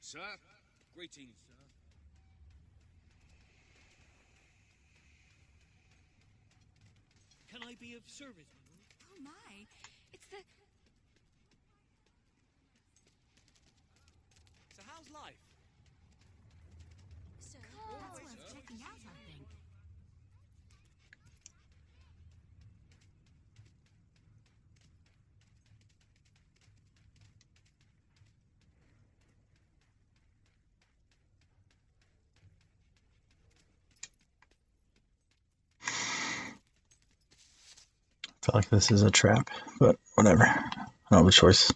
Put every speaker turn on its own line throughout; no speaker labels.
sir. Greetings, sir. Can I be of service, my lord?
Oh my, it's the...
So how's life?
Sir, that's worth checking out, I think.
I feel like this is a trap, but whatever. I don't have a choice.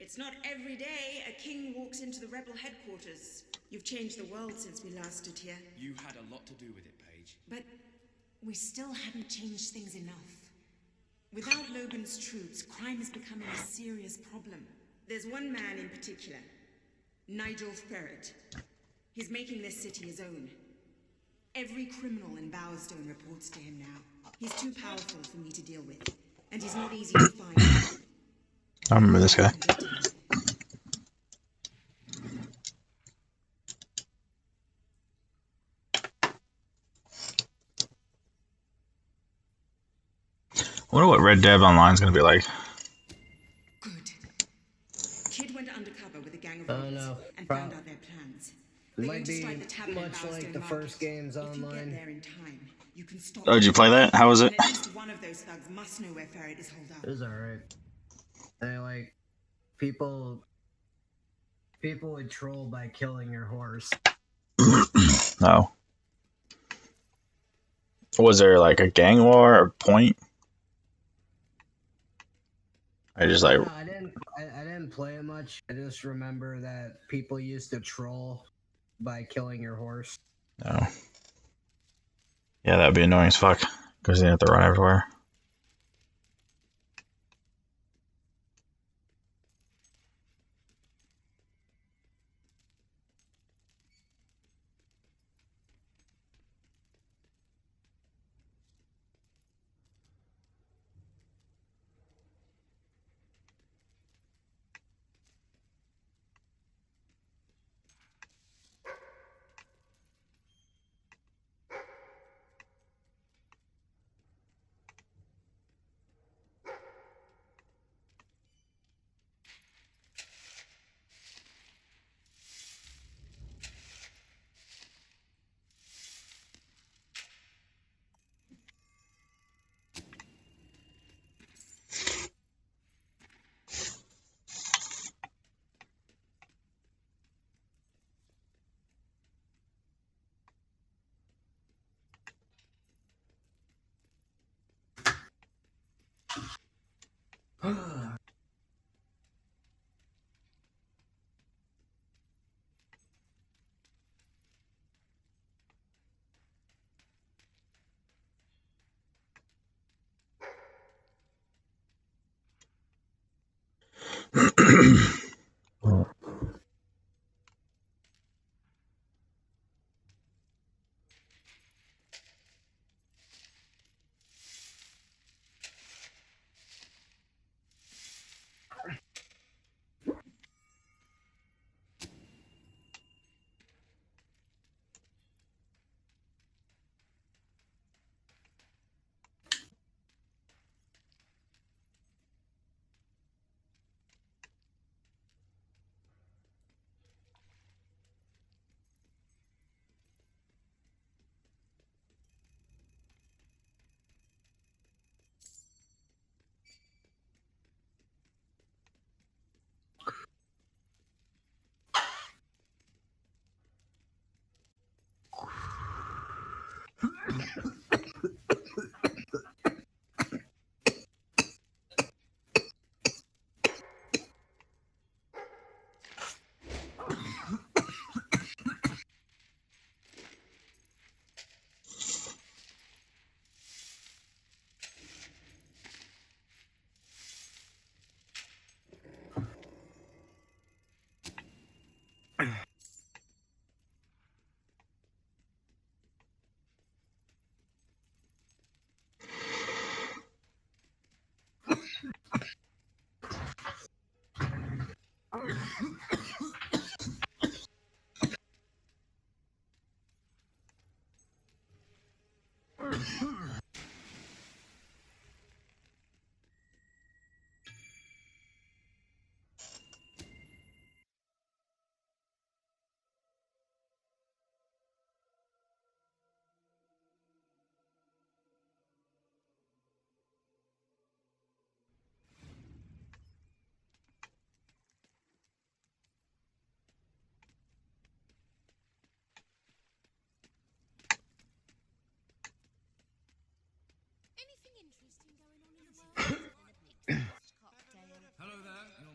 It's not every day a king walks into the rebel headquarters. You've changed the world since we last stood here.
You had a lot to do with it, Paige.
But we still haven't changed things enough. Without Logan's troops, crime is becoming a serious problem. There's one man in particular, Nigel Ferret. He's making this city his own. Every criminal in Bowerstone reports to him now. He's too powerful for me to deal with, and he's not easy to find.
I remember this guy. I wonder what Red Dead Online is going to be like.
Good. Kid went undercover with a gang of
Oh,
robbers
no.
and found out their plans.
It
They're
might
going to
be
strike the tavern in
much like
Bowerstone
the
Market.
first games
If you get
online.
there in time, you can stop
Oh, did you play that? How was it?
And at least one of those thugs must know where Ferret is holed up.
It was alright. And like people would troll by killing your horse.
No. Was there like a gang war or point? I just like...
No, I didn't play it much. I just remember that people used to troll by killing your horse.
No. Yeah, that'd be annoying as fuck. Because you have to run everywhere.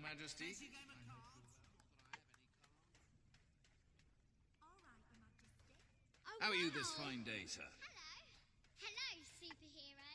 Majesty. How are you this fine day, sir?
Hello, superhero.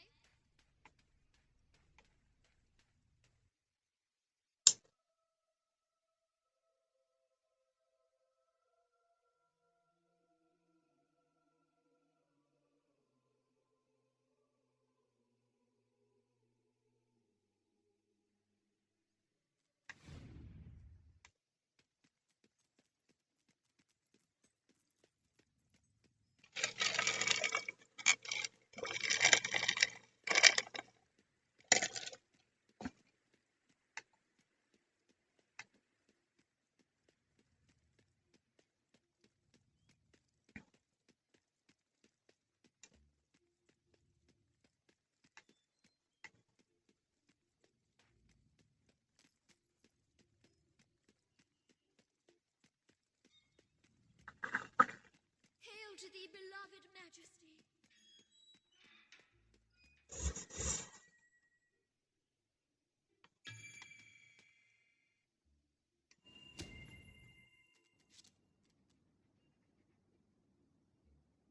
Hail to thee, beloved Majesty.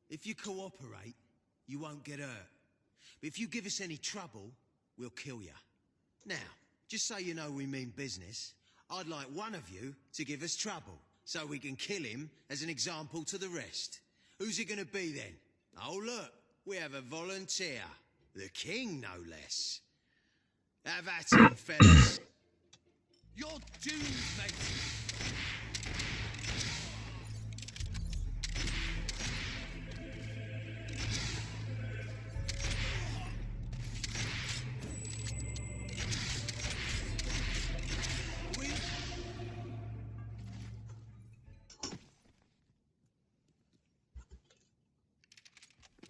If you cooperate, you won't get hurt. But if you give us any trouble, we'll kill you. Now, just so you know we mean business, I'd like one of you to give us trouble, so we can kill him as an example to the rest. Who's it gonna be then? Oh look, we have a volunteer. The king, no less. Have at him, fellas.
You're doomed, mate.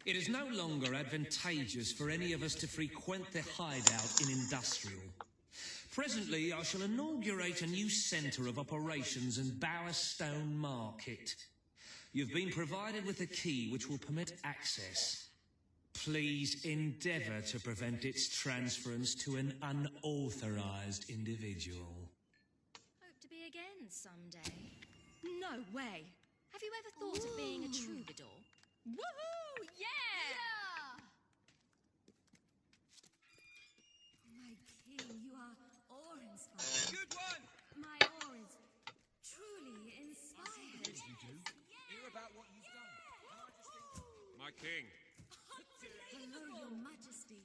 It is no longer advantageous for any of us to frequent the hideout in Industrial. Presently, I shall inaugurate a new centre of operations in Bowerstone Market. You've been provided with a key which will permit access. Please endeavour to prevent its transference to an unauthorised individual.
Hope to be again someday. No way. Have you ever thought of being a troubadour? Woohoo! Yeah! My king, you are awe-inspiring.
Good one!
My awe is truly inspired.
Hear about what you've done. My king.
Hello, your majesty.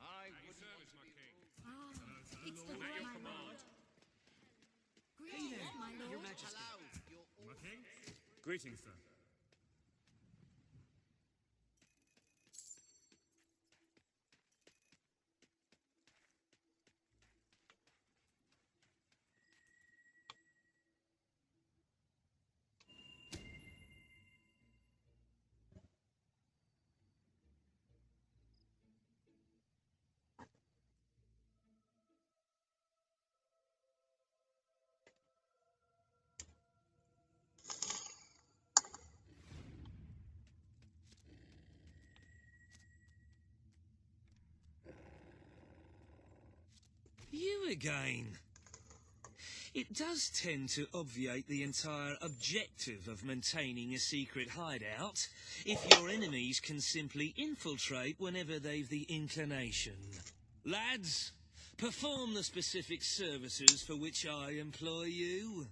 I
Your service, my king.
Ah, it's the
At your
right
command.
lord. Greetings, my lord.
Your Majesty. My king? Greetings, sir.
You again. It does tend to obviate the entire objective of maintaining a secret hideout if your enemies can simply infiltrate whenever they've the inclination. Lads, perform the specific services for which I employ you.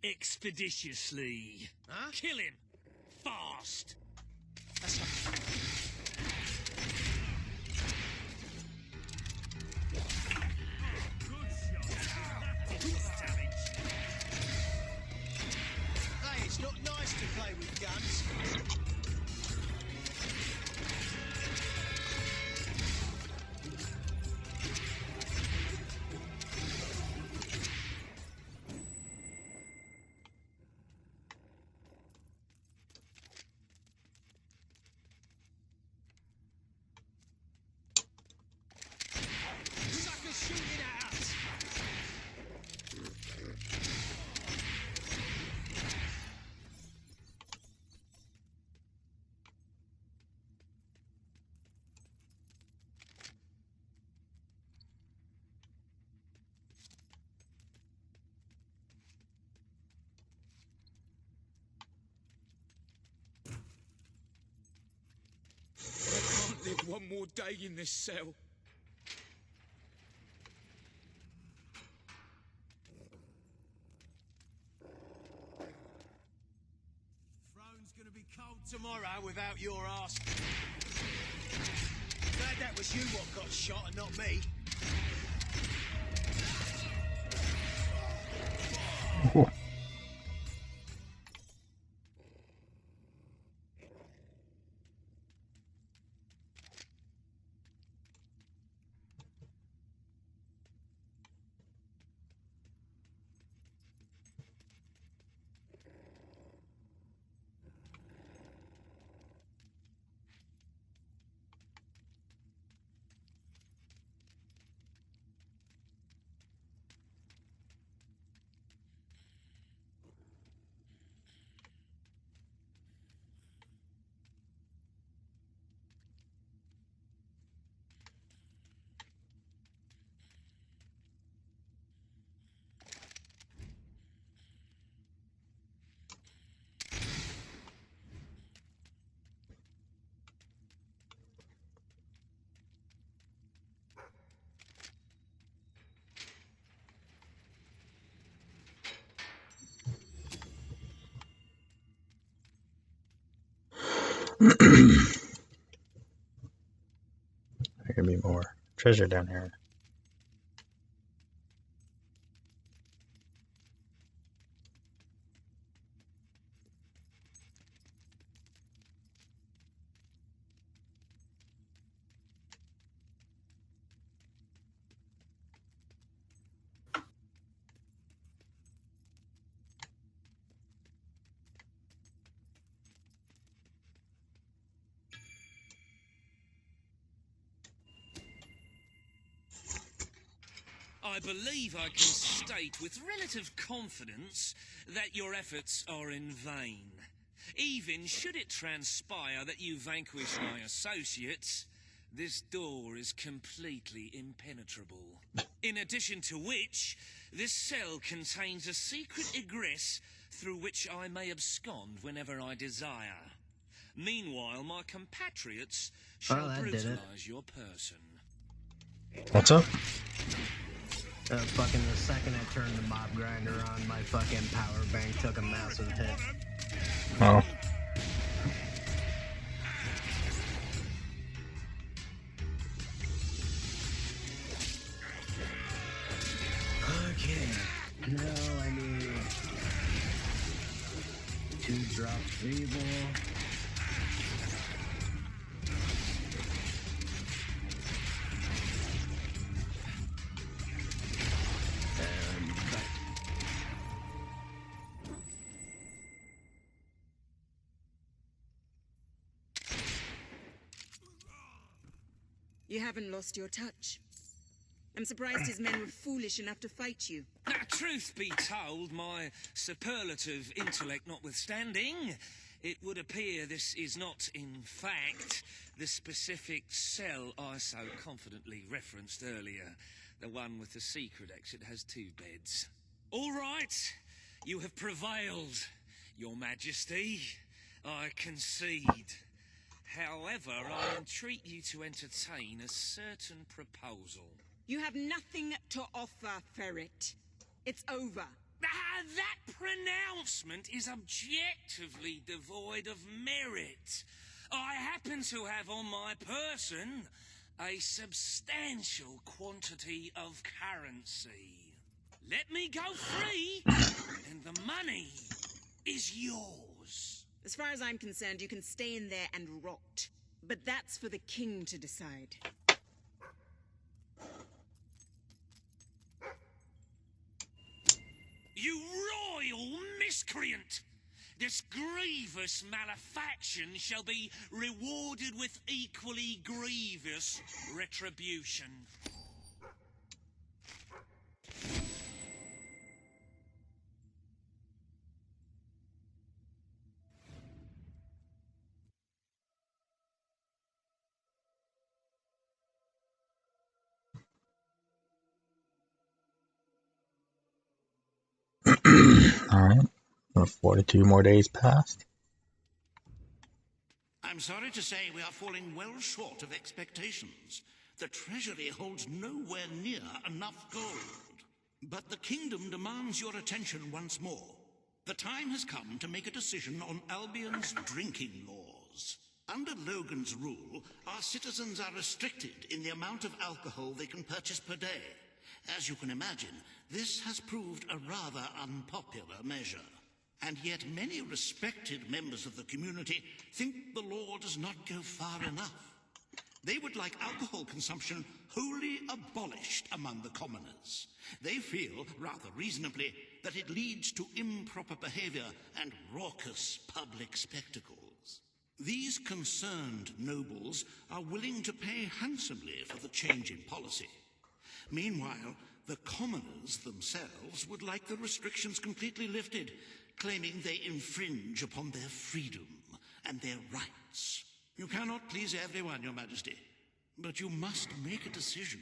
Expeditiously.
Huh?
Kill him. Fast.
Hey, it's not nice to play with guns. Suckers shooting at us!
one more day in this cell.
Throne's gonna be cold tomorrow without your ass. Glad that was you what got shot and not me.
Ooh. There could be more treasure down here.
I believe I can state with relative confidence that your efforts are in vain. Even should it transpire that you vanquish my associates, this door is completely impenetrable. In addition to which, this cell contains a secret egress through which I may abscond whenever I desire. Meanwhile, my compatriots shall brutalize your person.
What's up?
Fucking the second I turned the mob grinder on, my fucking power bank took a massive hit.
Oh.
Okay, now I need 2 drops Fable.
You haven't lost your touch. I'm surprised his men were foolish enough to fight you.
Now, truth be told, my superlative intellect notwithstanding, it would appear this is not, in fact, the specific cell I so confidently referenced earlier. The one with the secret exit has 2 beds. All right, you have prevailed, Your Majesty. I concede. However, I entreat you to entertain a certain proposal.
You have nothing to offer, Ferret. It's over.
That pronouncement is objectively devoid of merit. I happen to have on my person a substantial quantity of currency. Let me go free, and the money is yours.
As far as I'm concerned, you can stay in there and rot. But that's for the king to decide.
You royal miscreant! This grievous malefaction shall be rewarded with equally grievous retribution.
Alright. 42 more days passed.
I'm sorry to say we are falling well short of expectations. The treasury holds nowhere near enough gold. But the kingdom demands your attention once more. The time has come to make a decision on Albion's drinking laws. Under Logan's rule, our citizens are restricted in the amount of alcohol they can purchase per day. As you can imagine, this has proved a rather unpopular measure. And yet many respected members of the community think the law does not go far enough. They would like alcohol consumption wholly abolished among the commoners. They feel, rather reasonably, that it leads to improper behavior and raucous public spectacles. These concerned nobles are willing to pay handsomely for the change in policy. Meanwhile, the commoners themselves would like the restrictions completely lifted, claiming they infringe upon their freedom and their rights. You cannot please everyone, Your Majesty, but you must make a decision.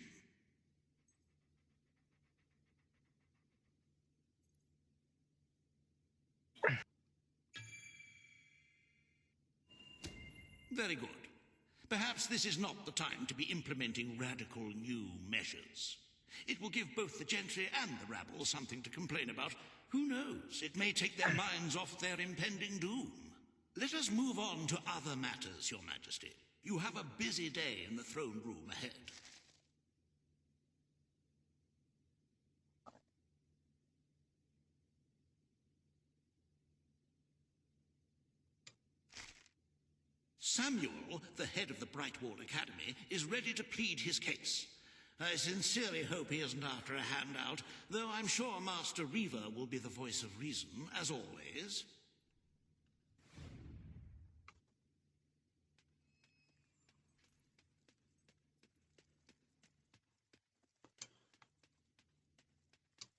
Very good. Perhaps this is not the time to be implementing radical new measures. It will give both the gentry and the rabble something to complain about. Who knows? It may take their minds off their impending doom. Let us move on to other matters, Your Majesty. You have a busy day in the throne room ahead. Samuel, the head of the Brightwall Academy, is ready to plead his case. I sincerely hope he isn't after a handout, though I'm sure Master Reaver will be the voice of reason, as always.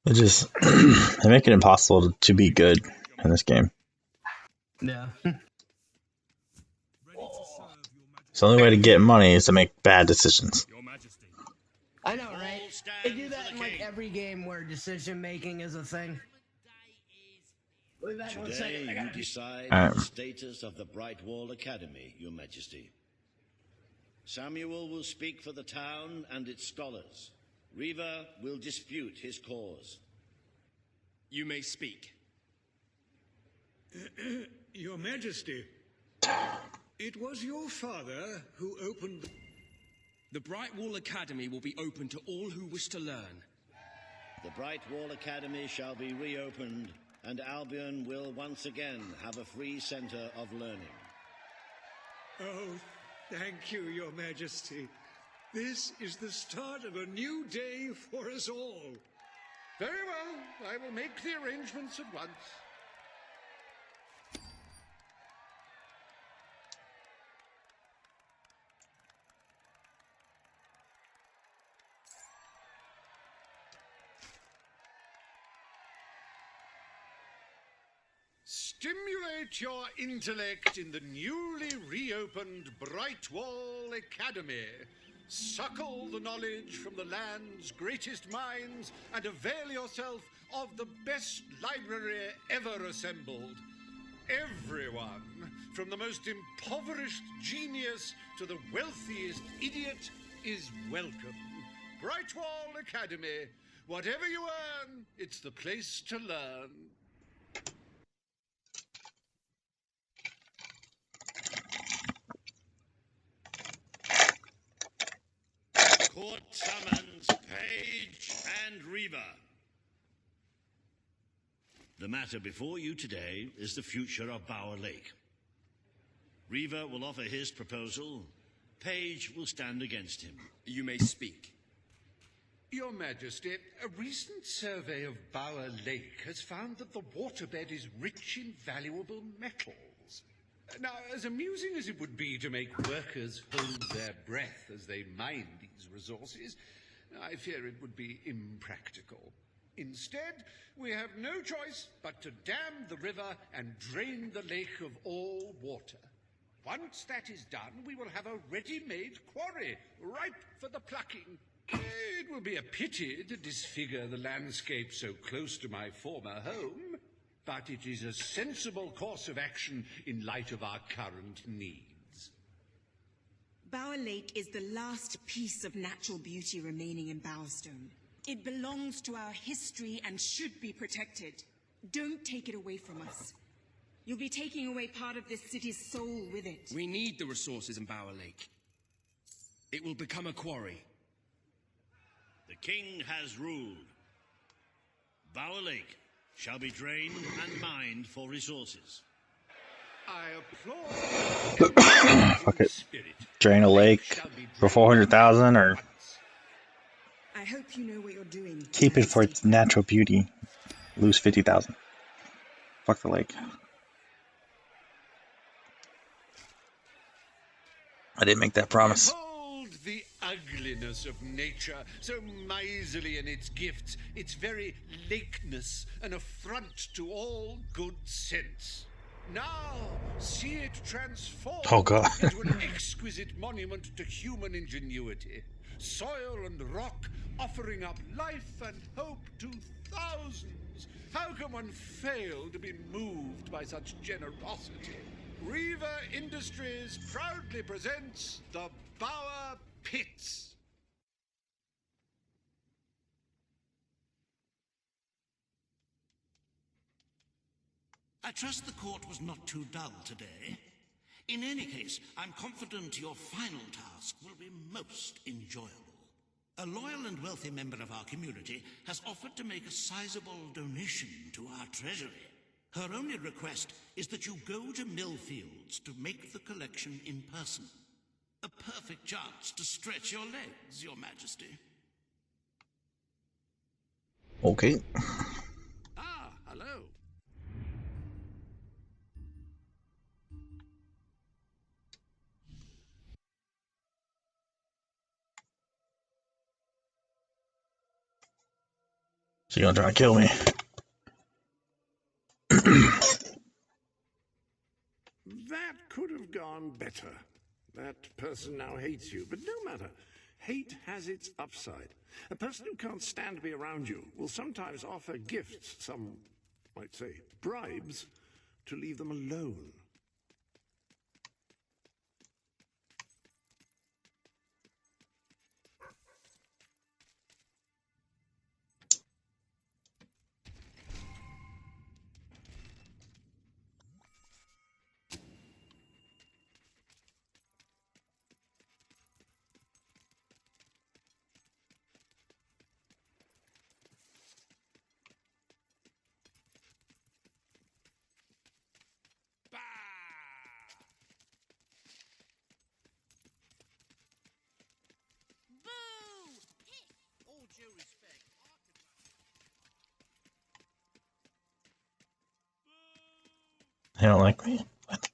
They make it impossible to be good in this game.
Yeah.
So the only way to get money is to make bad decisions.
I know, right? They do that in like every game where decision making is a thing.
Today you decide the status of the Brightwall Academy, Your Majesty. Samuel will speak for the town and its scholars. Reaver will dispute his cause.
You may speak.
Your Majesty, it was your father who opened...
The Brightwall Academy will be open to all who wish to learn.
The Brightwall Academy shall be reopened, and Albion will once again have a free center of learning.
Oh, thank you, Your Majesty. This is the start of a new day for us all.
Very well. I will make the arrangements at once. Stimulate your intellect in the newly reopened Brightwall Academy. Suckle the knowledge from the land's greatest minds and avail yourself of the best library ever assembled. Everyone, from the most impoverished genius to the wealthiest idiot, is welcome. Brightwall Academy. Whatever you earn, it's the place to learn.
Court summons Page and Reaver. The matter before you today is the future of Bower Lake. Reaver will offer his proposal. Page will stand against him.
You may speak.
Your Majesty, a recent survey of Bower Lake has found that the waterbed is rich in valuable metals. Now, as amusing as it would be to make workers hold their breath as they mine these resources, I fear it would be impractical. Instead, we have no choice but to dam the river and drain the lake of all water. Once that is done, we will have a ready-made quarry, ripe for the plucking. It will be a pity to disfigure the landscape so close to my former home, but it is a sensible course of action in light of our current needs.
Bower Lake is the last piece of natural beauty remaining in Bowerstone. It belongs to our history and should be protected. Don't take it away from us. You'll be taking away part of this city's soul with it.
We need the resources in Bower Lake. It will become a quarry.
The king has ruled. Bower Lake shall be drained and mined for resources.
I applaud.
Fuck it. Drain a lake for 400,000 or
I hope you know what you're doing.
keep it for its natural beauty. Lose 50,000. Fuck the lake. I didn't make that promise.
Behold the ugliness of nature, so miserly in its gifts, its very lakeness, an affront to all good sense. Now, see it transformed
Oh, God.
into an exquisite monument to human ingenuity. Soil and rock offering up life and hope to thousands. How can one fail to be moved by such generosity? Reaver Industries proudly presents the Bower Pits.
I trust the court was not too dull today. In any case, I'm confident your final task will be most enjoyable. A loyal and wealthy member of our community has offered to make a sizable donation to our treasury. Her only request is that you go to Millfields to make the collection in person. A perfect chance to stretch your legs, Your Majesty.
Okay.
Ah, hello.
So you're gonna try to kill me?
That could have gone better. That person now hates you, but no matter. Hate has its upside. A person who can't stand to be around you will sometimes offer gifts, some might say bribes, to leave them alone.
They don't like me. What?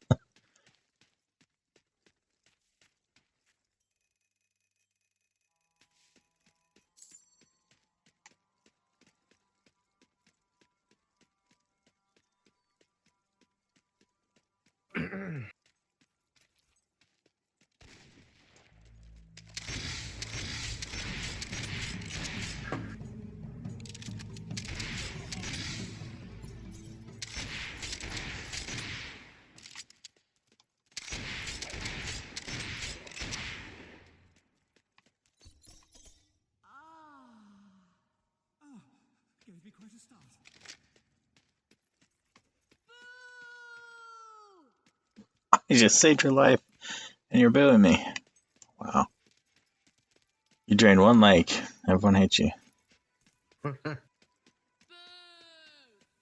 Gave me quite a start.
You just saved your life and you're booing me. Wow. You drained one lake. Everyone hates you.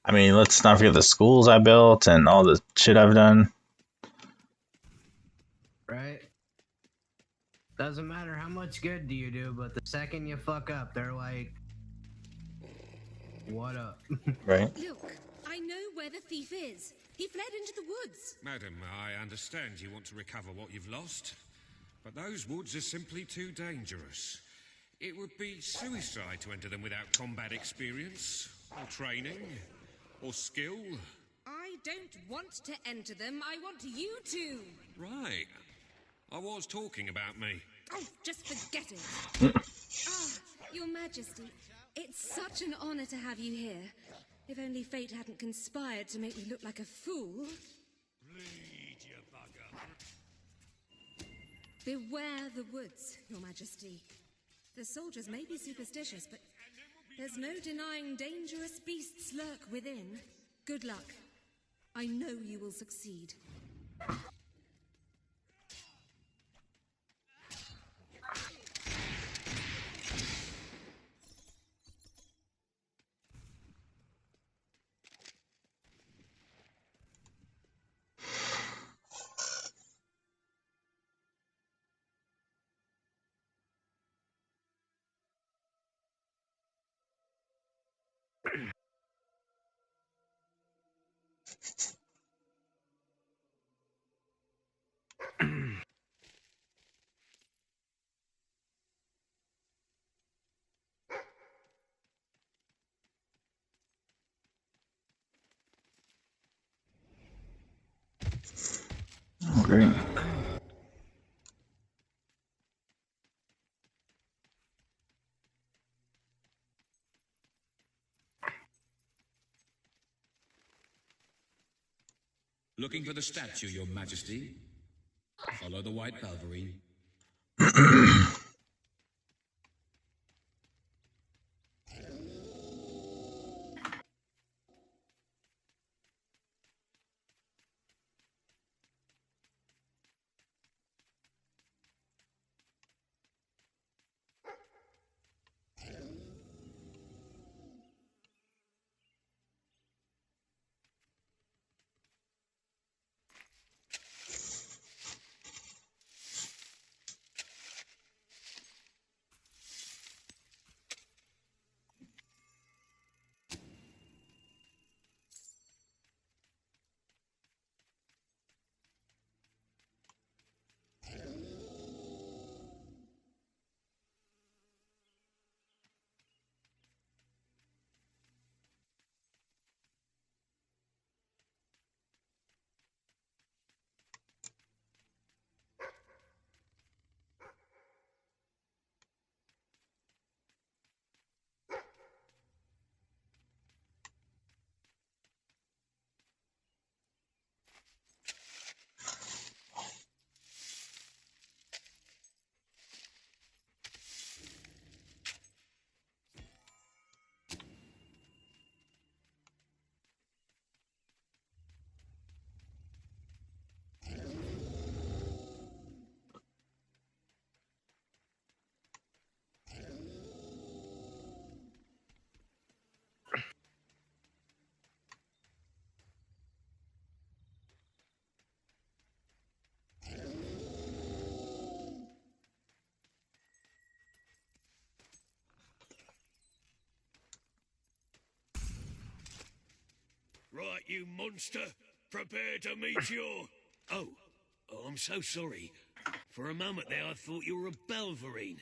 I mean, let's not forget the schools I built and all the shit I've done.
Right? Doesn't matter how much good do you do, but the second you fuck up, they're like, what up?
Right?
Look, I know where the thief is. He fled into the woods.
Madam, I understand you want to recover what you've lost, but those woods are simply too dangerous. It would be suicide to enter them without combat experience, or training, or skill.
I don't want to enter them. I want you to.
Right. I was talking about me.
Oh, just forget it. Your Majesty, it's such an honor to have you here. If only fate hadn't conspired to make me look like a fool.
Bleed, you bugger.
Beware the woods, Your Majesty. The soldiers may be superstitious, but there's no denying dangerous beasts lurk within. Good luck. I know you will succeed.
Oh, great.
Looking for the statue, Your Majesty? Follow the white Belverine.
Right, you monster. Prepare to meet your... Oh, I'm so sorry. For a moment there, I thought you were a Belverine.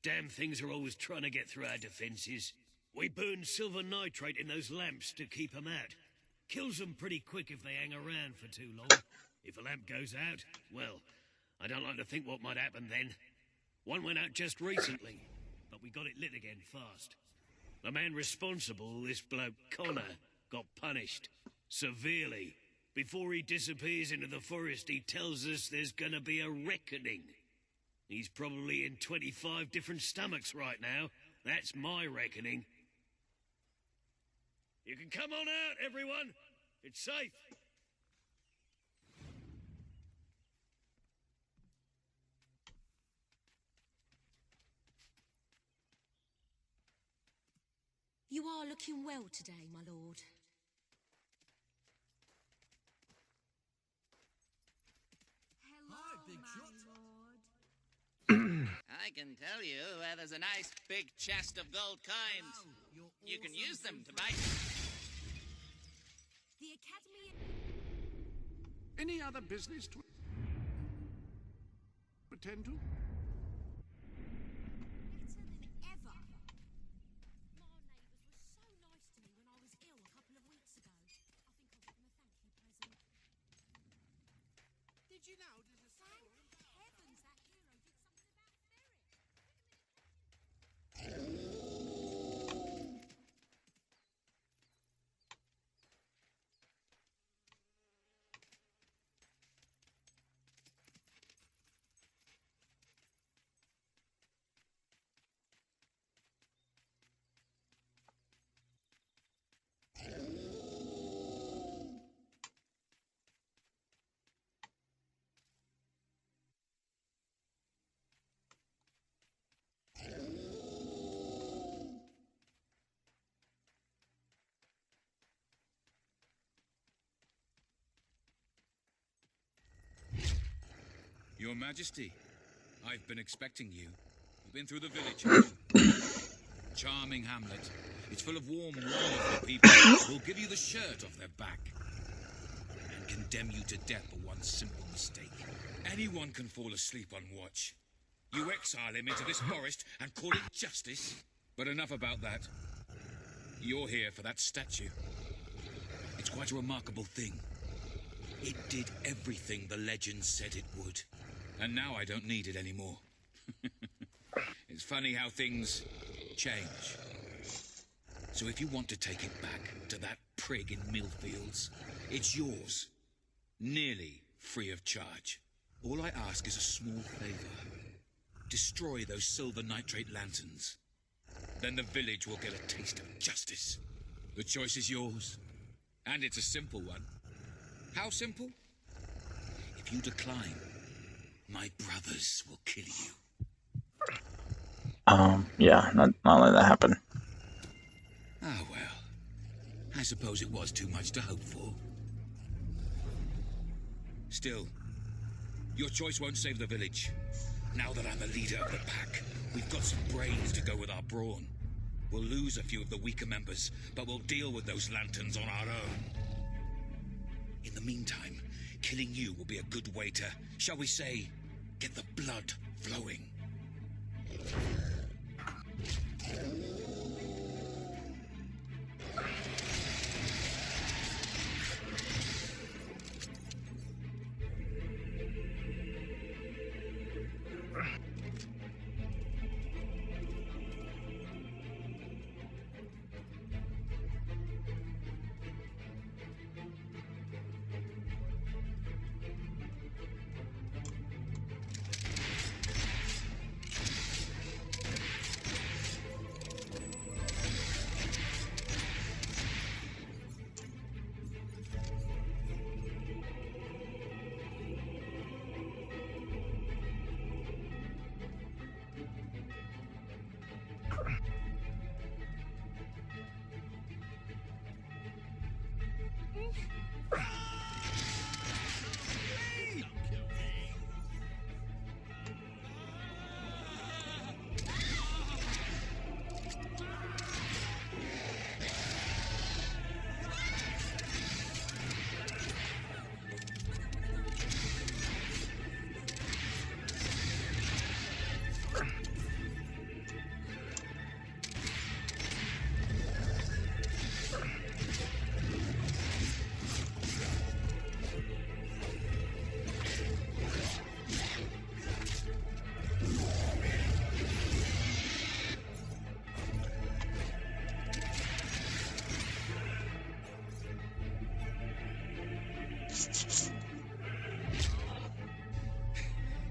Damn things are always trying to get through our defenses. We burn silver nitrate in those lamps to keep them out. Kills them pretty quick if they hang around for too long. If a lamp goes out, well, I don't like to think what might happen then. One went out just recently, but we got it lit again fast. The man responsible, this bloke Connor, got punished. Severely. Before he disappears into the forest, he tells us there's gonna be a reckoning. He's probably in 25 different stomachs right now. That's my reckoning. You can come on out, everyone. It's safe.
You are looking well today, my lord.
Hi, big shot.
I can tell you where there's a nice big chest of gold coins. You can use them to buy...
The Academy...
Any other business to attend to?
Did you know there's a... Thank heavens that hero did something about ferrets.
Your Majesty, I've been expecting you. You've been through the village, haven't you? Charming hamlet. It's full of warm, wonderful people who'll give you the shirt off their back and condemn you to death for one simple mistake. Anyone can fall asleep on watch. You exile him into this forest and call it justice? But enough about that. You're here for that statue. It's quite a remarkable thing. It did everything the legend said it would. And now I don't need it anymore. It's funny how things change. So if you want to take it back to that prig in Millfields, it's yours. Nearly free of charge. All I ask is a small favor. Destroy those silver nitrate lanterns. Then the village will get a taste of justice. The choice is yours. And it's a simple one. How simple? If you decline, my brothers will kill you.
Yeah, not let that happen.
Ah, well. I suppose it was too much to hope for. Still, your choice won't save the village. Now that I'm the leader of the pack, we've got some brains to go with our brawn. We'll lose a few of the weaker members, but we'll deal with those lanterns on our own. In the meantime, killing you will be a good way to, shall we say, get the blood flowing.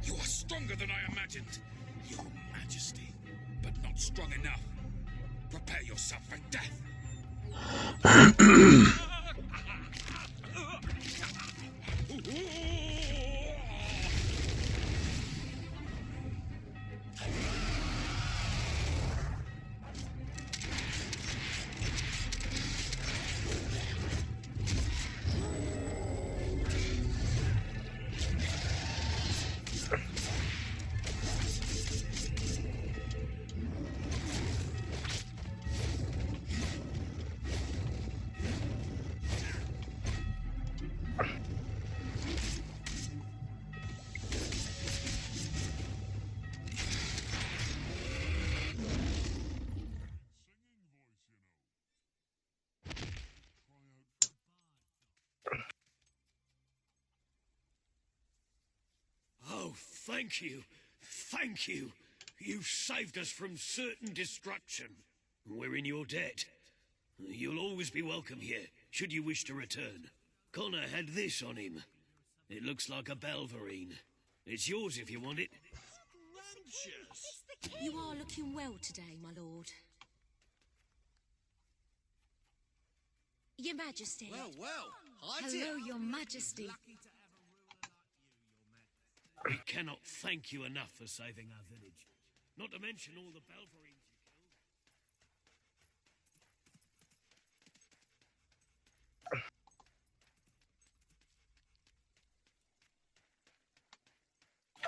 You are stronger than I imagined, Your Majesty, but not strong enough. Prepare yourself for death.
Oh, thank you. Thank you. You've saved us from certain destruction. We're in your debt. You'll always be welcome here, should you wish to return. Connor had this on him. It looks like a Belverine. It's yours if you want it.
You are looking well today, my lord. Your Majesty.
Hi,
Hello, Your Majesty.
We cannot thank you enough for saving our village. Not to mention all the Belverines you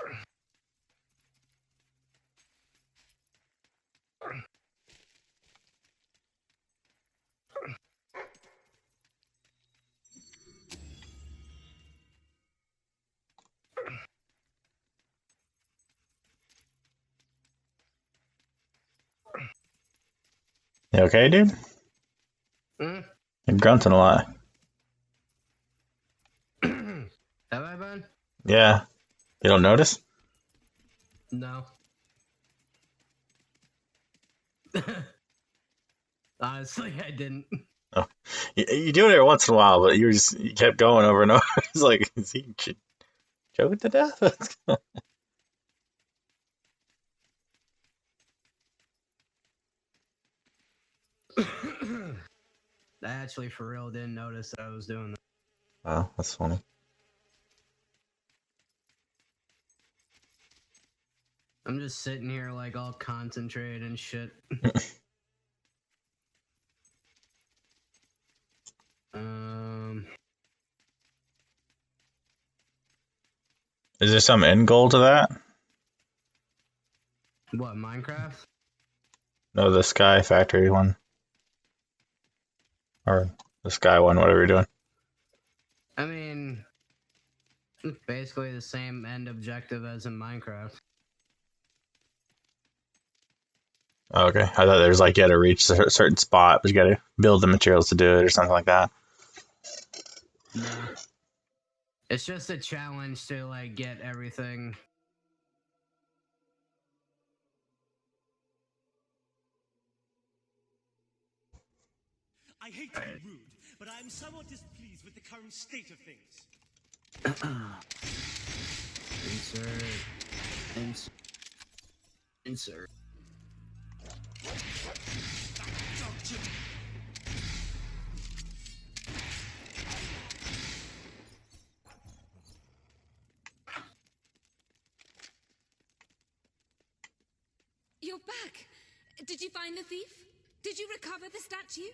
You okay, dude?
Hmm?
You're grunting a lot.
Have I been?
Yeah. You don't notice?
No. Honestly, I didn't.
Oh. You do it every once in a while, but you kept going over and over. It's like, is he choking to death?
I actually, for real, didn't notice that I was doing that.
Wow, that's funny.
I'm just sitting here, like, all concentrated and shit.
Is there some end goal to that?
What, Minecraft?
No, the Sky Factory one. Or the Sky one, whatever you're doing.
I mean, it's basically the same end objective as in Minecraft.
Oh, okay. I thought there's like you had to reach a certain spot, but you got to build the materials to do it or something like that.
No. It's just a challenge to, like, get everything.
I hate to be rude, but I am somewhat displeased with the current state of things.
Insert.
You're back. Did you find the thief? Did you recover the statue?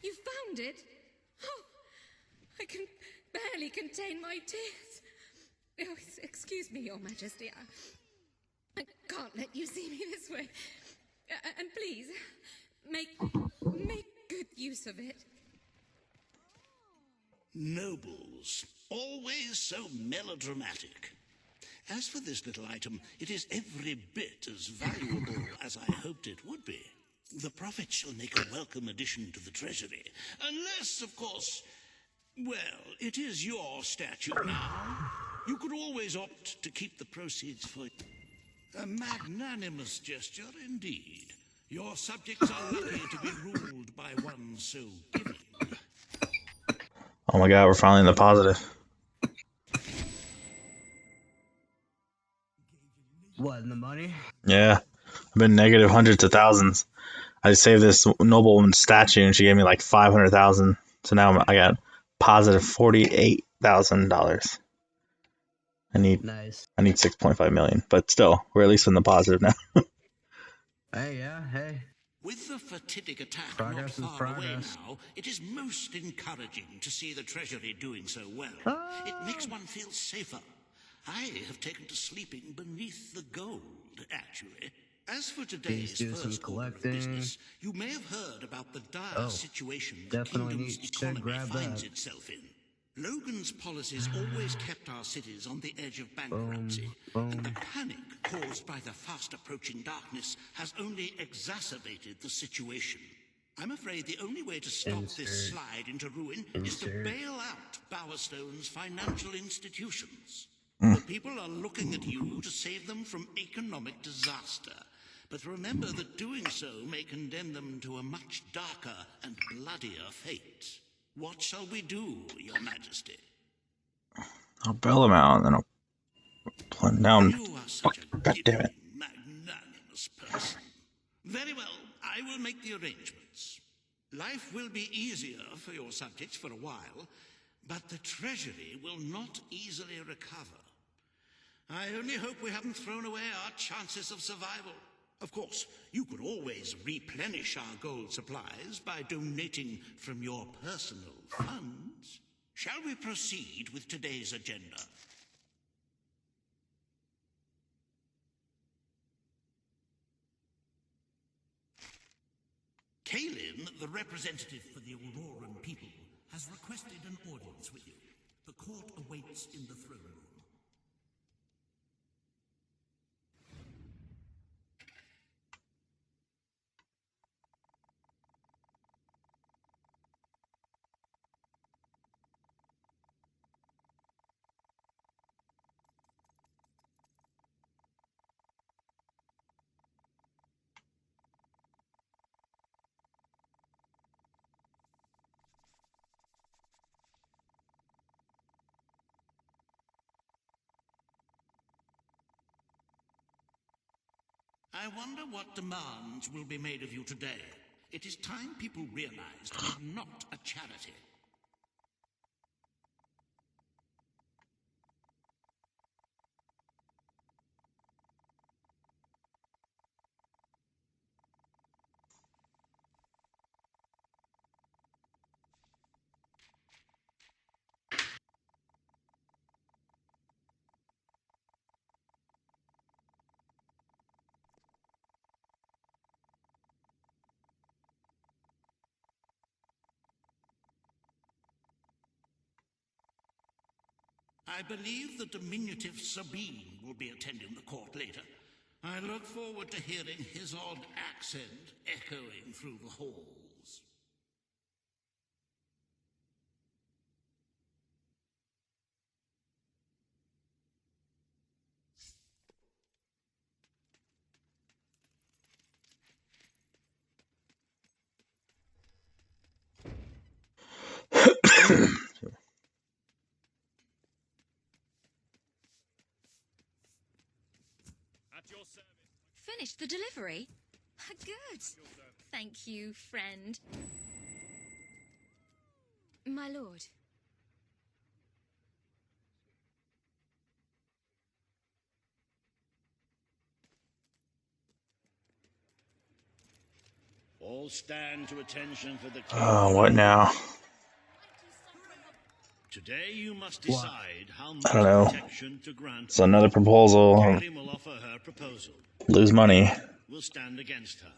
You found it? Oh, I can barely contain my tears. Oh, excuse me, Your Majesty. I can't let you see me this way. And please, make good use of it.
Nobles, always so melodramatic. As for this little item, it is every bit as valuable as I hoped it would be. The profit shall make a welcome addition to the treasury. Unless, of course, well, it is your statue now. You could always opt to keep the proceeds for... A magnanimous gesture indeed. Your subjects are lucky to be ruled by one so giving.
Oh my god, we're finally in the positive.
What, in the money?
Yeah. I've been negative hundreds of thousands. I saved this noblewoman's statue and she gave me like 500,000. So now I got positive $48,000. I need
Nice.
I need 6.5 million, but still, we're at least in the positive now.
Hey, yeah, hey.
With the fatidic attack
Progress
not
is
far away
progress.
now, it is most encouraging to see the treasury doing so well. It makes one feel safer. I have taken to sleeping beneath the gold, actually. As for today's
Please do some
first order of
collecting.
business, you may have heard about the dire
Oh,
situation the
definitely
kingdom's
should
economy
grab
finds
that.
itself in. Logan's policies always kept our cities on the edge of bankruptcy,
Boom.
and the panic caused by the fast-approaching darkness has only exacerbated the situation. I'm afraid the only way to stop this
Insert.
slide into ruin is to
Insert.
bail out Bowerstone's financial institutions.
Mm.
The people are looking at you to save them from economic disaster. But remember that doing so may condemn them to a much darker and bloodier fate. What shall we do, Your Majesty?
I'll bail him out and then I'll pull him down.
You are such a
God damn it.
giving, magnanimous person. Very well, I will make the arrangements. Life will be easier for your subjects for a while, but the treasury will not easily recover. I only hope we haven't thrown away our chances of survival. Of course, you could always replenish our gold supplies by donating from your personal funds. Shall we proceed with today's agenda? Kalin, the representative for the Auroran people, has requested an audience with you. The court awaits in the throne room. I wonder what demands will be made of you today. It is time people realized we're not a charity. I believe the diminutive Sabine will be attending the court later. I look forward to hearing his odd accent echoing through the halls.
Finished the delivery? Good. Thank you, friend. My lord.
All stand to attention for the king.
Oh, what now?
Today you must decide how much
I don't know.
protection to grant.
It's another proposal.
Kaelin will offer her proposal.
Lose money.
Will stand against her.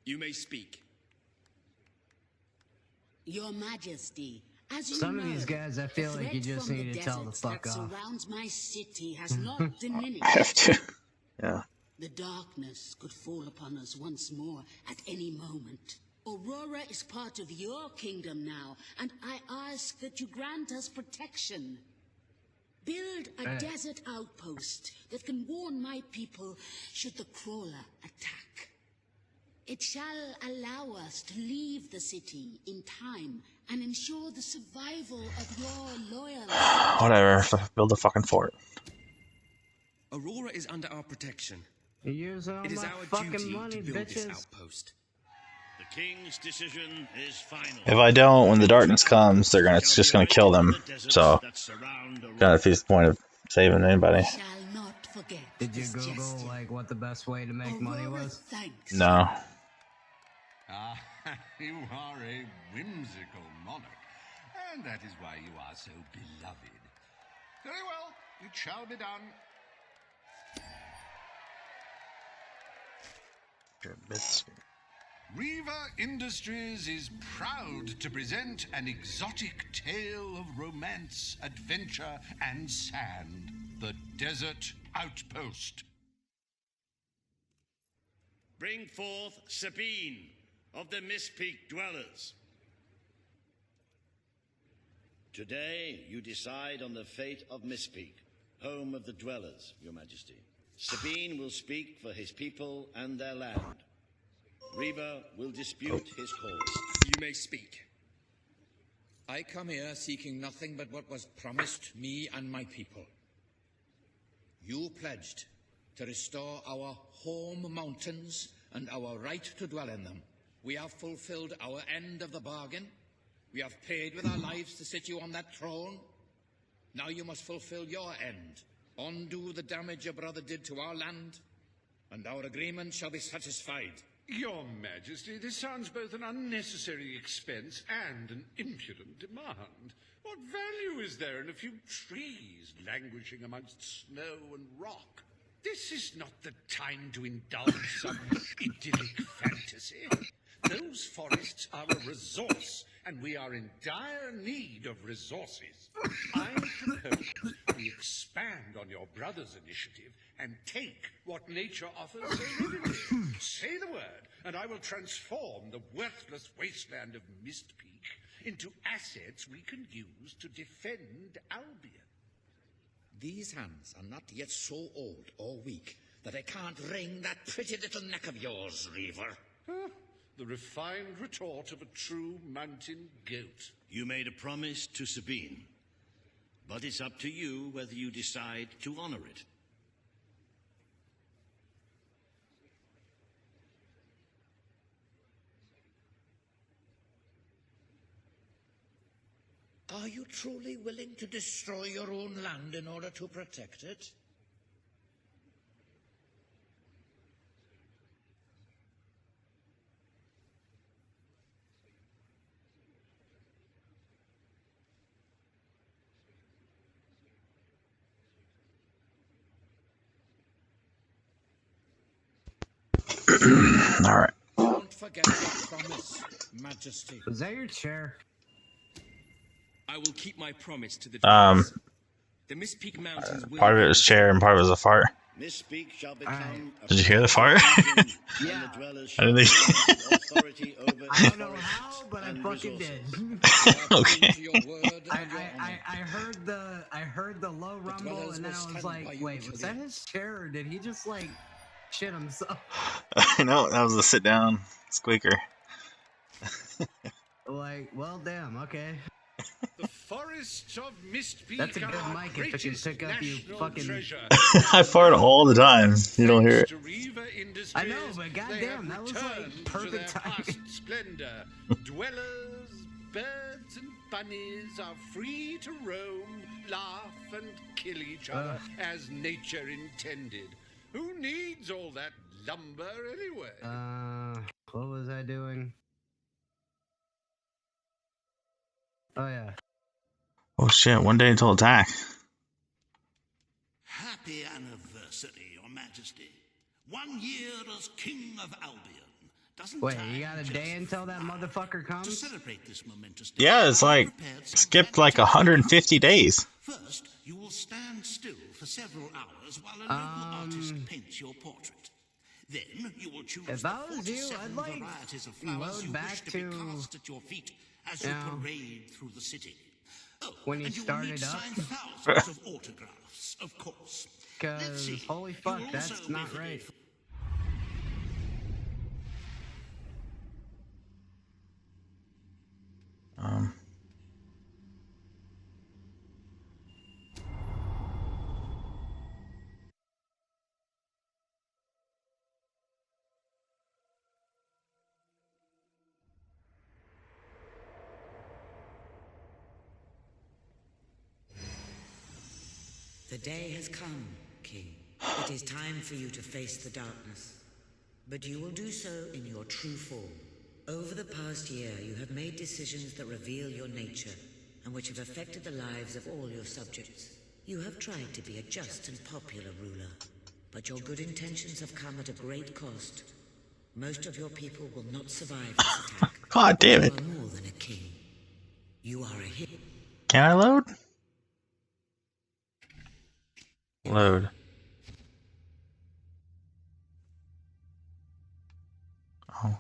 You may speak.
Your Majesty, as you
Some
know,
of these guys, I feel like you just need to tell the fuck
that
off.
surrounds my city has not diminished.
I have to. Yeah.
The darkness could fall upon us once more at any moment. Aurora is part of your kingdom now, and I ask that you grant us protection. Build a desert outpost that can warn my people should the crawler attack. It shall allow us to leave the city in time and ensure the survival of your loyal...
Whatever. Build a fucking fort.
Aurora is under our protection.
Use all
It is
my
our
fucking
duty
money,
to build this
bitches.
outpost.
The king's decision is final.
If I don't, when the darkness comes, they're gonna. It's just gonna kill them. So, gotta defeat the point of saving anybody.
Did you Google like what the best way to make money was?
No.
Ah, you are a whimsical monarch, and that is why you are so beloved. Very well, it shall be done. Reaver Industries is proud to present an exotic tale of romance, adventure, and sand. The Desert Outpost.
Bring forth Sabine of the Mistpeak Dwellers. Today, you decide on the fate of Mistpeak, home of the Dwellers, Your Majesty. Sabine will speak for his people and their land. Reaver will dispute his cause.
You may speak. I come here seeking nothing but what was promised me and my people. You pledged to restore our home mountains and our right to dwell in them. We have fulfilled our end of the bargain. We have paid with our lives to sit you on that throne. Now you must fulfill your end. Undo the damage your brother did to our land, and our agreement shall be satisfied.
Your Majesty, this sounds both an unnecessary expense and an impudent demand. What value is there in a few trees languishing amongst snow and rock? This is not the time to indulge some idyllic fantasy. Those forests are a resource, and we are in dire need of resources. I propose we expand on your brother's initiative and take what nature offers so readily. Say the word, and I will transform the worthless wasteland of Mistpeak into assets we can use to defend Albion.
These hands are not yet so old or weak that I can't wring that pretty little neck of yours, Reaver.
The refined retort of a true mountain goat.
You made a promise to Sabine, but it's up to you whether you decide to honor it.
Are you truly willing to destroy your own land in order to protect it?
All right.
Don't forget your promise, Majesty.
Was that your chair?
I will keep my promise to the
Um,
dwarves. The Mistpeak Mountains will
part of it was chair and part of it was a fart.
Mistpeak shall become
Did you hear the fart?
Yeah.
I didn't think.
authority over
I don't know how, but I fucking did.
Okay.
I heard the low rumble, and then I was like, wait, was that his chair, or did he just like shit himself?
I know that was a sit down squeaker.
Like, well, damn, okay.
The forests of Mistpeak
That's a good
are
mic if it can
greatest
pick up you
national
fucking.
treasure.
I fart all the time. You don't hear it.
I know, but goddamn, that was like
Returned
perfect
to their
timing.
past splendor. Dwellers, birds, and bunnies are free to roam, laugh, and kill each other as nature intended. Who needs all that lumber anyway?
What was I doing? Oh yeah.
Oh shit! One day until attack.
Happy anniversary, Your Majesty. 1 year as King of Albion. Doesn't
Wait,
time
you got a
just
day until that motherfucker
To
comes?
celebrate this momentous day,
Yeah, it's like skipped like 150 days.
first, you will stand still for several hours while a local artist paints your portrait. Then you will choose
If
the
I was you,
47
I'd like
varieties of flowers
load
you
back
wish to be
to,
cast at your feet as you parade through the city. Oh,
when you
and you will
started
need
up.
signed thousands of autographs, of course. Let's
Cause
see.
holy
You
fuck,
will
that's
also be
not
the
right.
The day has come, King. It is time for you to face the darkness. But you will do so in your true form. Over the past year, you have made decisions that reveal your nature, and which have affected the lives of all your subjects. You have tried to be a just and popular ruler, but your good intentions have come at a great cost. Most of your people will not survive this attack.
God damn it.
You are more than a king. You are a hero.
Can I load? Load. Oh.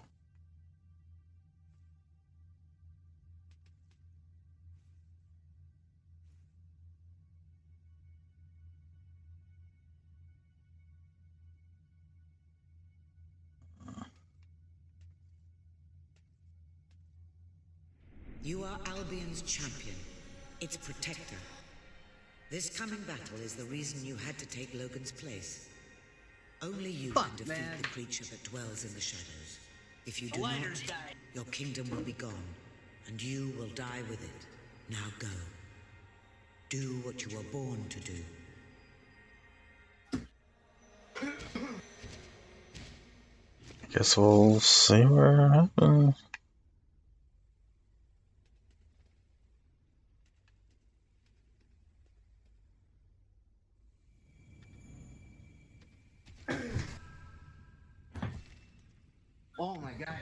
You are Albion's champion, its protector. This coming battle is the reason you had to take Logan's place. Only you can defeat the creature that dwells in the shadows. If you do not, your kingdom will be gone, and you will die with it. Now go. Do what you were born to do.
Guess we'll see where it happens.
Oh my god.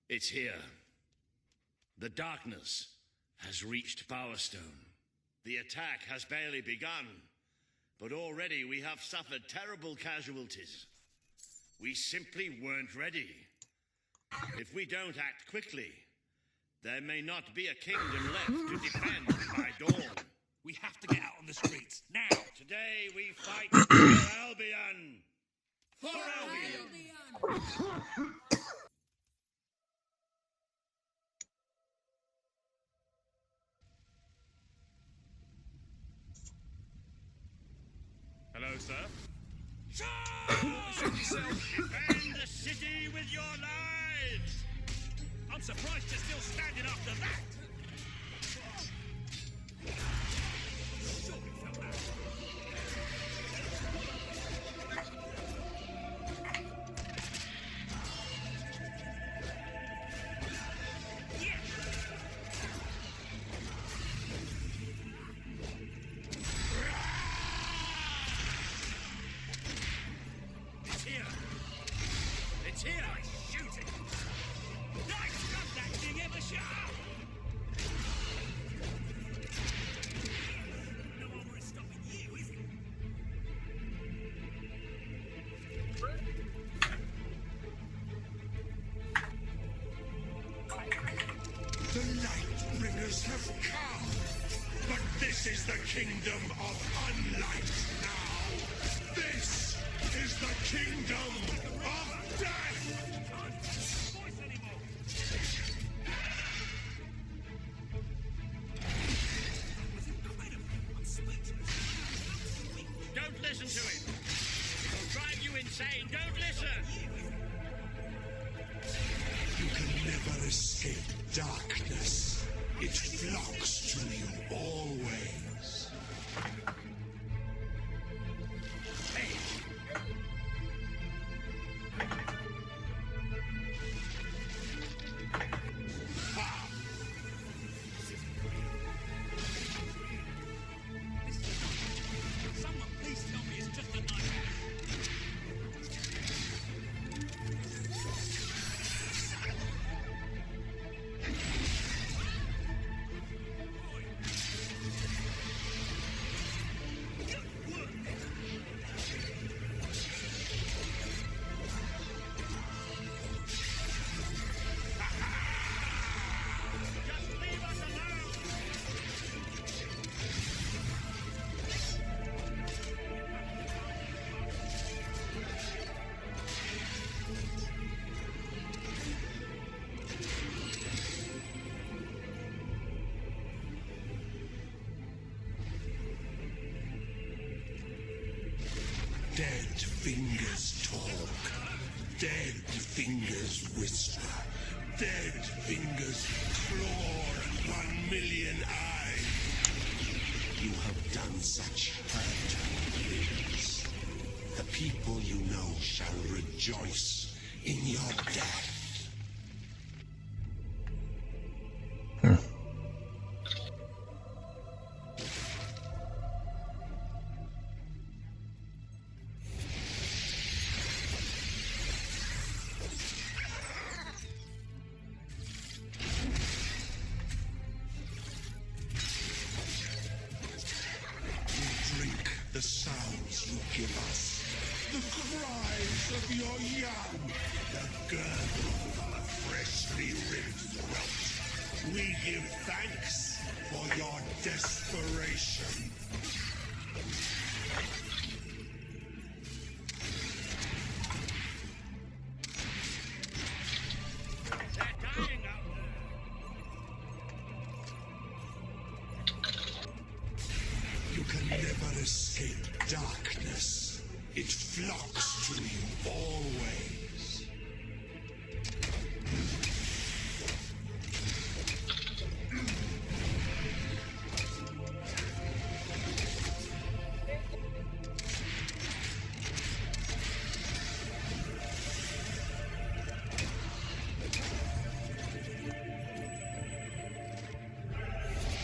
It's here. The darkness has reached Power Stone. The attack has barely begun.
But already we have suffered terrible casualties. We simply weren't ready. If we don't act quickly, there may not be a kingdom left to defend by dawn.
We have to get out on the streets, now!
Today we fight for Albion!
For Albion!
Hello, sir.
Defend the city with your lives!
I'm surprised you're still standing after that!
It's here!
Shooting! Nice gun that thing ever shot! No armor is stopping you, is it?
The Lightbringers have come! But this is the kingdom of unlight now! This is the kingdom of death!
Don't listen to him! It'll drive you insane! Don't listen!
You can never escape darkness. It flocks to you always.
Someone please tell me it's just a nightmare.
Dead fingers talk. Dead fingers whisper. Dead fingers claw at 1 million eyes. You have done such hurt things. The people you know shall rejoice in your death. The sounds you give us, the cries of your young, the gurgle of a freshly ripped throat. We give thanks for your desperation. You can never escape darkness. It flocks to you always.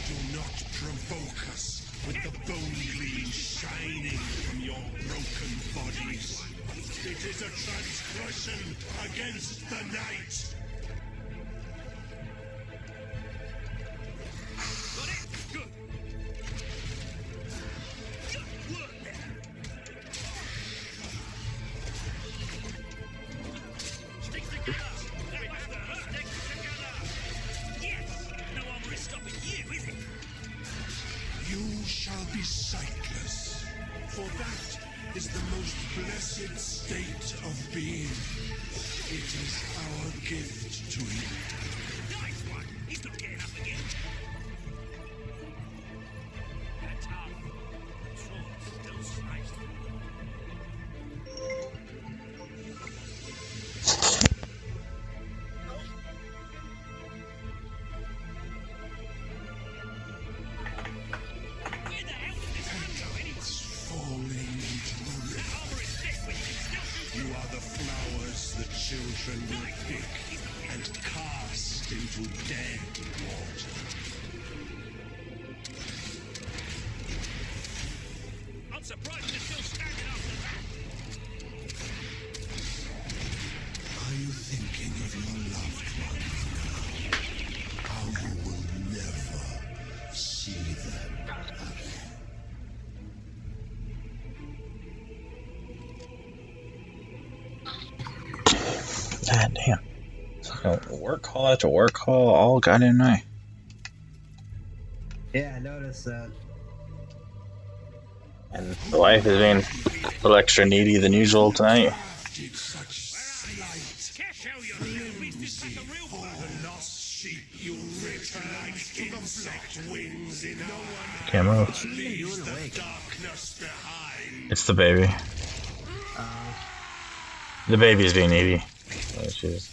Do not provoke us with the bone gleam shining from your broken bodies. It is a transgression against the night.
Got it? Good. Good work there.
That is the most blessed state of being. It is our gift to you.
Nice one! He's not getting up again. They're tough. Trolls still sliced. Where the hell did this one go anyway?
Falling into the
That
river.
armor is thick, but you can still shoot.
You are the flowers the children will pick and cast into dead water.
I'm surprised they're still standing after that.
Are you thinking of your loved ones now? How you will never see them again.
God damn. Fucking work call after work call all goddamn night.
Yeah, I noticed that.
And the wife is being a little extra needy than usual tonight.
Did such slight, flimsy, for the lost sheep you ripped like insect wings in our
Can't move.
leaves the darkness behind.
It's the baby. The baby is being needy. Oh, she's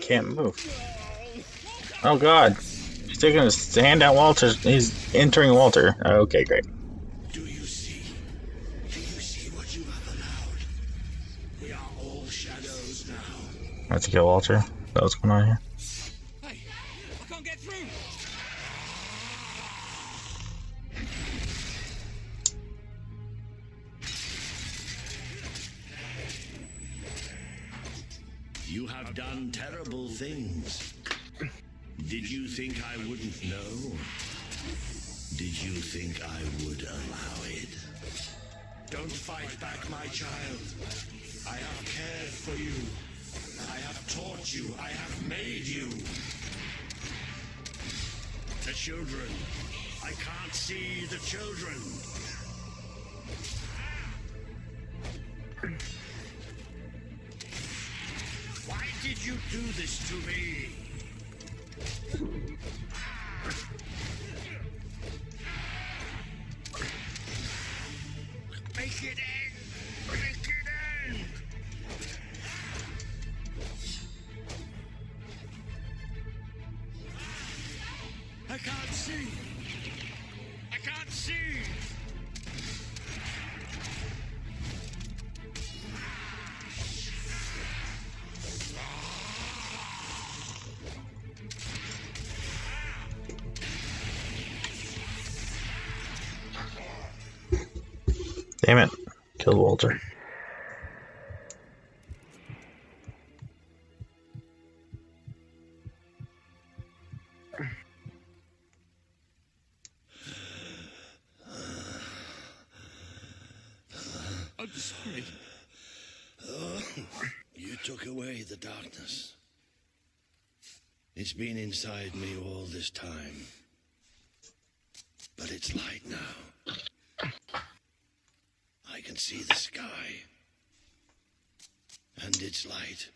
can't move. Oh god. He's taking his hand down Walter. He's entering Walter. Okay, great.
Do you see? Do you see what you have allowed? We are all shadows now.
Let's kill Walter. Is that what's going on here?
Hey, I can't get through.
You have done terrible things. Did you think I wouldn't know? Did you think I would allow it?
Don't fight back, my child. I have cared for you. I have taught you. I have made you.
The children. I can't see the children. Why did you do this to me? Make it end! Make it end! I can't see! I can't see!
Damn it. Killed Walter.
I'm sorry. You took away the darkness. It's been inside me all this time. But it's light now. I can see the sky. And it's light.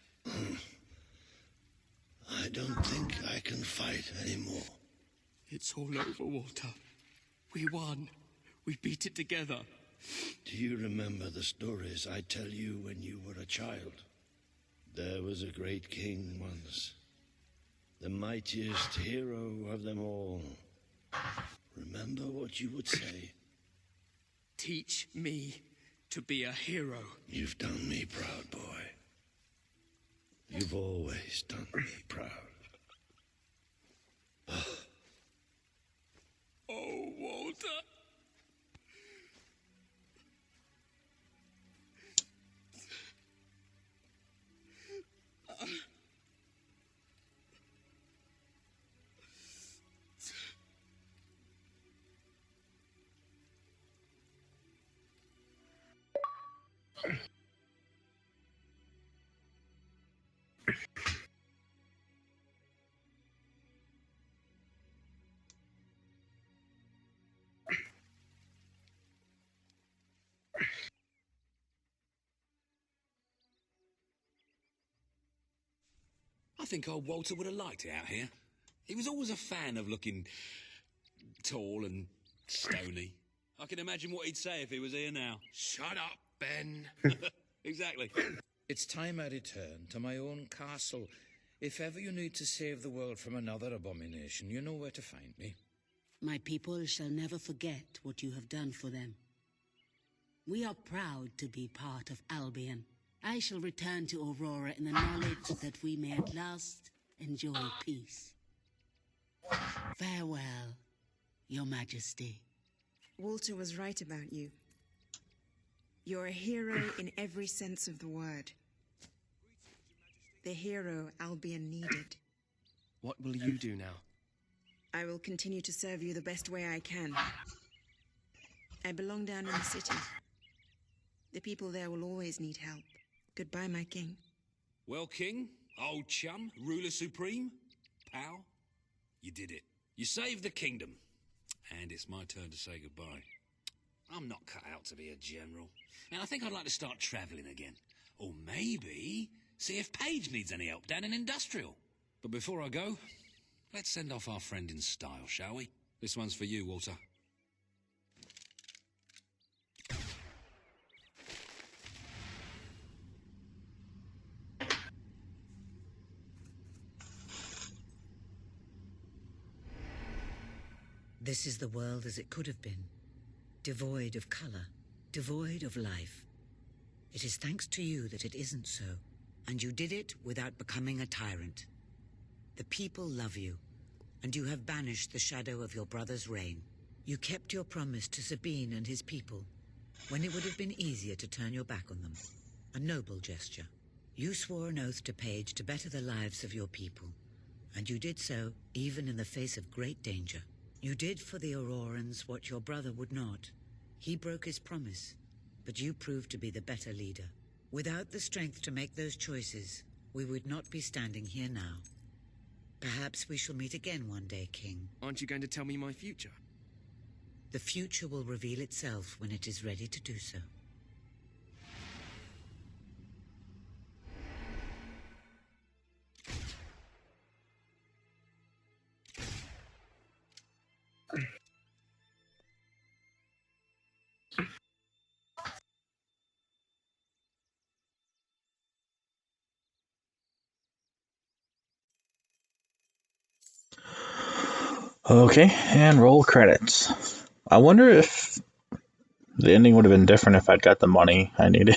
I don't think I can fight anymore.
It's all over, Walter. We won. We beat it together.
Do you remember the stories I tell you when you were a child? There was a great king once. The mightiest hero of them all. Remember what you would say?
Teach me to be a hero.
You've done me proud, boy. You've always done me proud.
Oh, Walter.
I think old Walter would have liked it out here. He was always a fan of looking tall and stony. I can imagine what he'd say if he was here now.
Shut up, Ben.
Exactly.
It's time I return to my own castle. If ever you need to save the world from another abomination, you know where to find me.
My people shall never forget what you have done for them. We are proud to be part of Albion. I shall return to Aurora in the knowledge that we may at last enjoy peace. Farewell, Your Majesty.
Walter was right about you. You're a hero in every sense of the word. The hero Albion needed.
What will you do now?
I will continue to serve you the best way I can. I belong down in the city. The people there will always need help. Goodbye, my king.
Well, King, old chum, ruler supreme, pal, you did it. You saved the kingdom. And it's my turn to say goodbye. I'm not cut out to be a general. And I think I'd like to start travelling again. Or maybe see if Paige needs any help down in Industrial. But before I go, let's send off our friend in style, shall we? This one's for you, Walter.
This is the world as it could have been. Devoid of color, devoid of life. It is thanks to you that it isn't so. And you did it without becoming a tyrant. The people love you, and you have banished the shadow of your brother's reign. You kept your promise to Sabine and his people, when it would have been easier to turn your back on them. A noble gesture. You swore an oath to Paige to better the lives of your people, and you did so even in the face of great danger. You did for the Aurorans what your brother would not. He broke his promise, but you proved to be the better leader. Without the strength to make those choices, we would not be standing here now. Perhaps we shall meet again one day, King.
Aren't you going to tell me my future?
The future will reveal itself when it is ready to do so.
Okay, and roll credits. I wonder if the ending would have been different if I'd got the money I needed.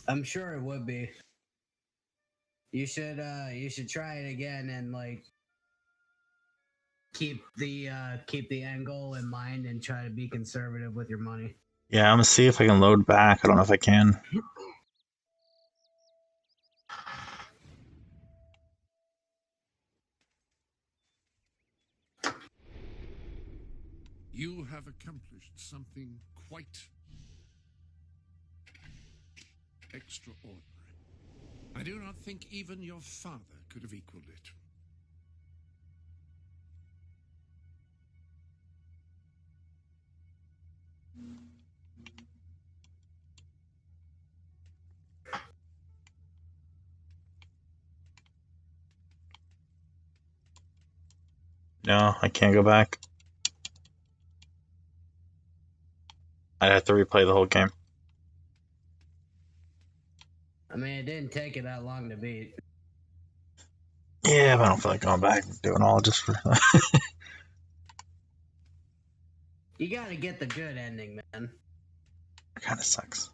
I'm sure it would be. You should try it again and like keep the end goal in mind and try to be conservative with your money.
Yeah, I'm gonna see if I can load back. I don't know if I can.
You have accomplished something quite extraordinary. I do not think even your father could have equaled it.
No, I can't go back. I'd have to replay the whole game.
I mean, it didn't take you that long to beat.
Yeah, but I don't feel like going back and doing all just for.
You gotta get the good ending, man.
It kind of sucks.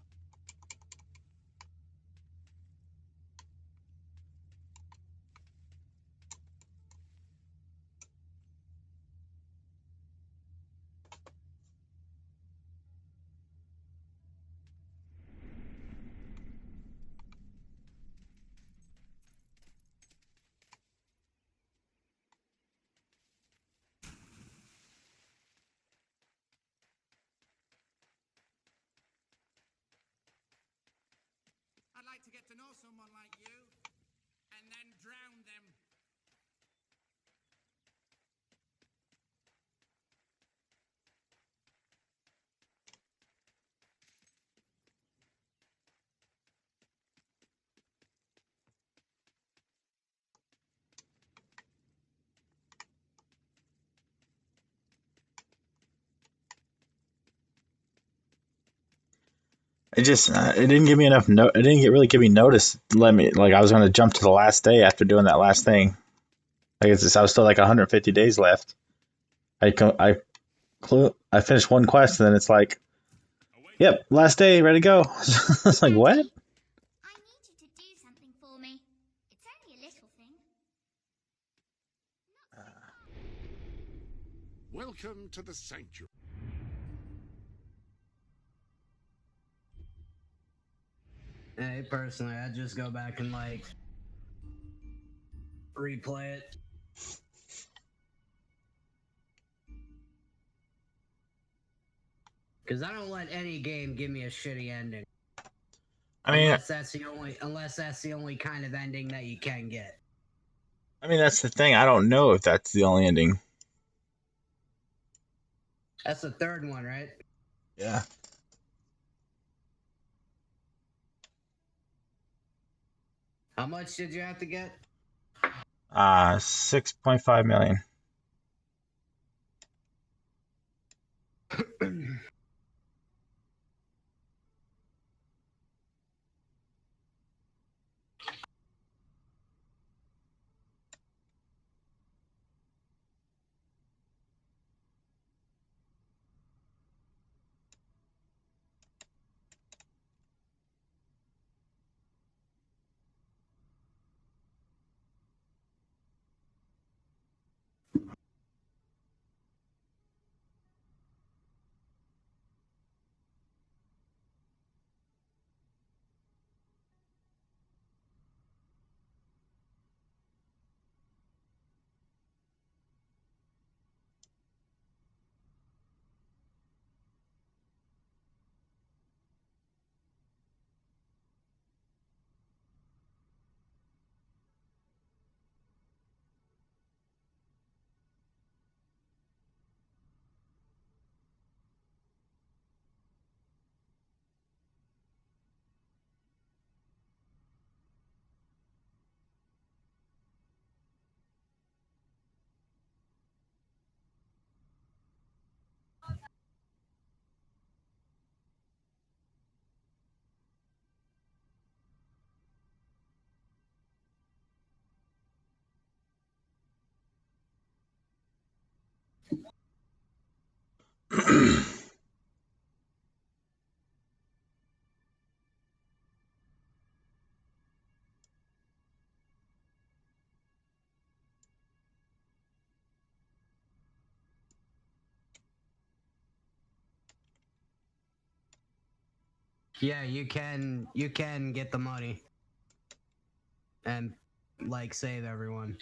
I'd like to get to know someone like you, and then drown them.
it didn't give me enough. It didn't really give me notice. Let me like I was gonna jump to the last day after doing that last thing. Like I was still like 150 days left. I finished one quest and then it's like, yep, last day, ready to go. It's like what?
I need you to do something for me. It's only a little thing.
Welcome to the sanctuary.
Hey, personally, I'd just go back and like replay it. Because I don't let any game give me a shitty ending.
I mean,
unless that's the only kind of ending that you can get.
I mean that's the thing. I don't know if that's the only ending.
That's the third one, right?
Yeah.
How much did you have to get?
6.5 million.
Yeah, you can get the money and like save everyone.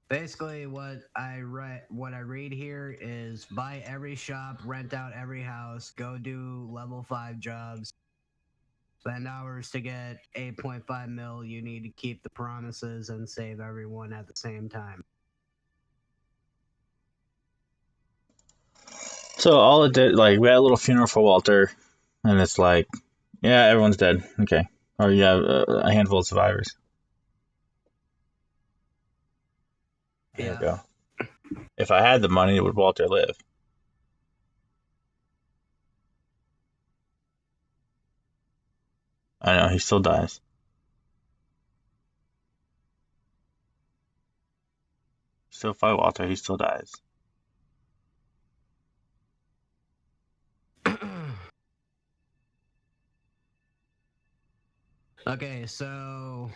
Basically, what I read here is buy every shop, rent out every house, go do level 5 jobs, spend hours to get 8.5 mil. You need to keep the promises and save everyone at the same time.
So all it did, like, we had a little funeral for Walter, and it's like, yeah, everyone's dead. Okay. Or you have a handful of survivors. There we go. If I had the money, would Walter live? I know, he still dies. Still fight Walter, he still dies.
Okay, so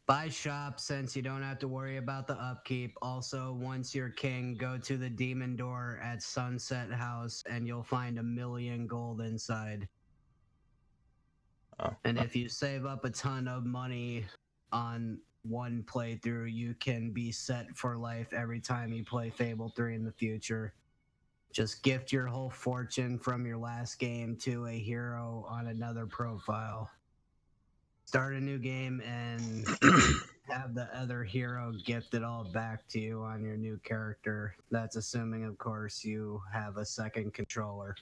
buy shop since you don't have to worry about the upkeep. Also, once you're king, go to the demon door at Sunset House and you'll find 1 million gold inside.
Oh.
And if you save up a ton of money on one playthrough, you can be set for life every time you play Fable 3 in the future. Just gift your whole fortune from your last game to a hero on another profile. Start a new game and have the other hero gift it all back to you on your new character. That's assuming, of course, you have a second controller.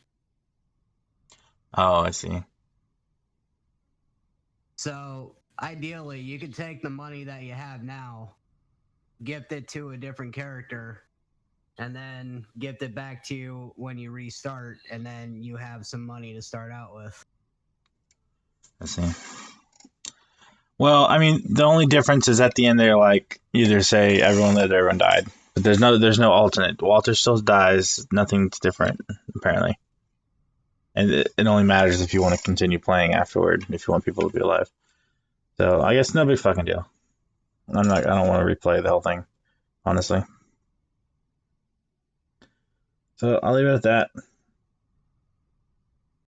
Oh, I see.
So, ideally, you could take the money that you have now gift it to a different character, and then gift it back to you when you restart, and then you have some money to start out with.
I see. Well, I mean, the only difference is at the end they're like either say everyone lived, everyone died, but there's no alternate. Walter still dies. Nothing's different apparently, and it only matters if you want to continue playing afterward. If you want people to be alive. So I guess no big fucking deal. I don't want to replay the whole thing, honestly. So I'll leave it at that.